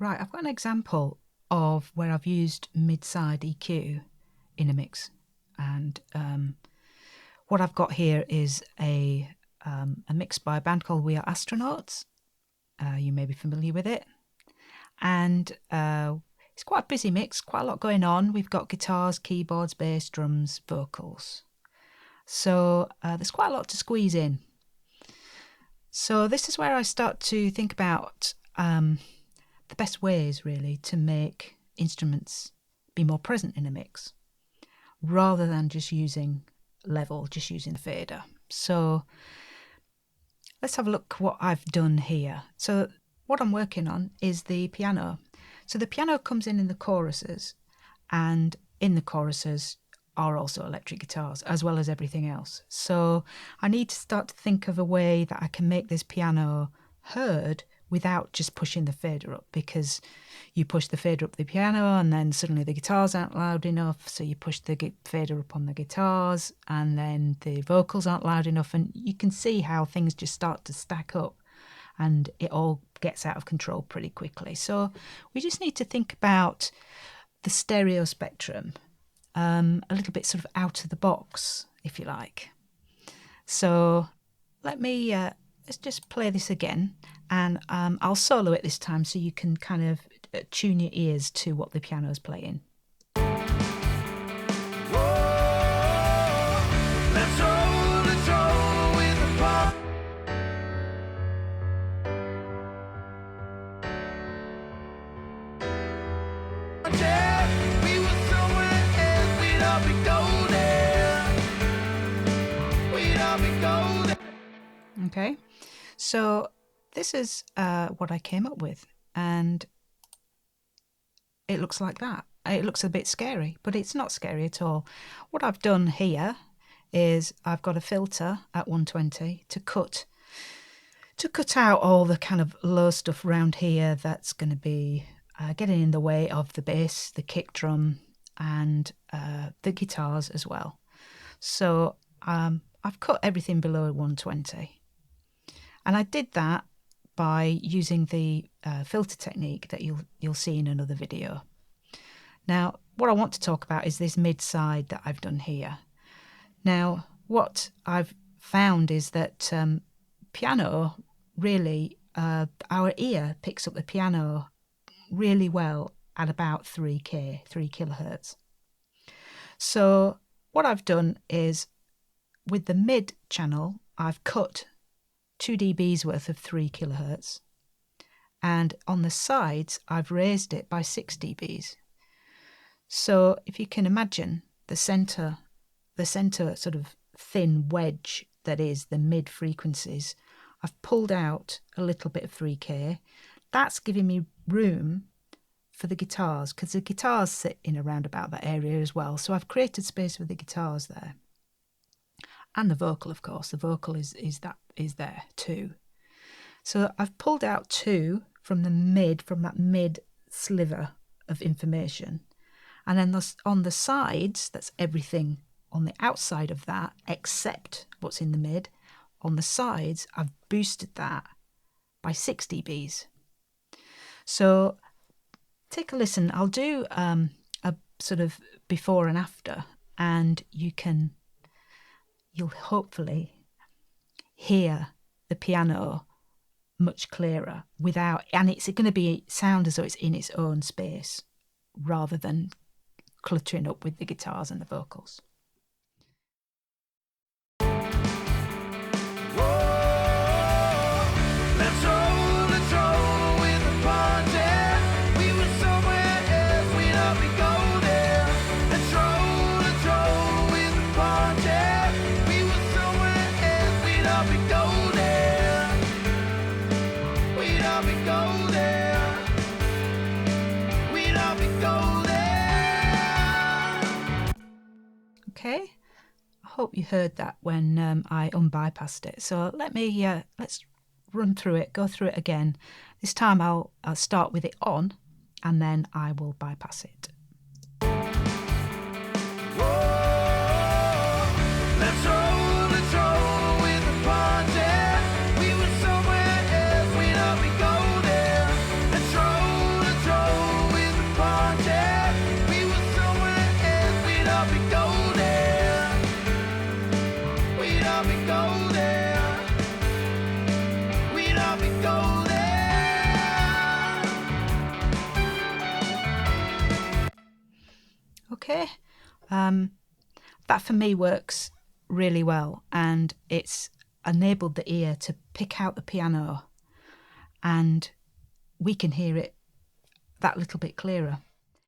Right, I've got an example of where I've used mid-side EQ in a mix, and what I've got here is a mix by a band called We Are Astronauts. You may be familiar with it, and it's quite a busy mix, quite a lot going on. We've got guitars, keyboards, bass, drums, vocals, so there's quite a lot to squeeze in. So this is where I start to think about the best ways really to make instruments be more present in a mix rather than just using level, just using the fader. So let's have a look what I've done here. So what I'm working on is the piano. So the piano comes in the choruses, and in the choruses are also electric guitars as well as everything else. So I need to start to think of a way that I can make this piano heard without just pushing the fader up, because you push the fader up the piano and then suddenly the guitars aren't loud enough, so you push the fader up on the guitars and then the vocals aren't loud enough, and you can see how things just start to stack up and it all gets out of control pretty quickly. So we just need to think about the stereo spectrum a little bit sort of out of the box, if you like. So let me let's just play this again, and I'll solo it this time so you can kind of tune your ears to what the piano's playing. Okay, so this is what I came up with, and it looks like that. It looks a bit scary, but it's not scary at all. What I've done here is I've got a filter at 120 to cut out all the kind of low stuff around here that's going to be getting in the way of the bass, the kick drum, and the guitars as well. So I've cut everything below 120. And I did that by using the filter technique that you'll see in another video. Now, what I want to talk about is this mid-side that I've done here. Now, what I've found is that piano really, our ear picks up the piano really well at about 3 kilohertz. So what I've done is with the mid channel, I've cut 2 dBs worth of 3 kilohertz, and on the sides I've raised it by 6 dBs. So if you can imagine the center sort of thin wedge that is the mid frequencies, I've pulled out a little bit of 3K. That's giving me room for the guitars, because the guitars sit in around about that area as well. So I've created space for the guitars there. And the vocal, of course. The vocal is there too. So I've pulled out 2 from that mid sliver of information. And then on the sides, that's everything on the outside of that, except what's in the mid. On the sides, I've boosted that by 6 dBs. So take a listen. I'll do a sort of before and after, and you'll hopefully hear the piano much clearer and it's going to sound as though it's in its own space rather than cluttering up with the guitars and the vocals. Okay, I hope you heard that when I unbypassed it. So let's run through it, go through it again. This time I'll start with it on, and then I will bypass it. okay. That for me works really well, and it's enabled the ear to pick out the piano, and we can hear it that little bit clearer.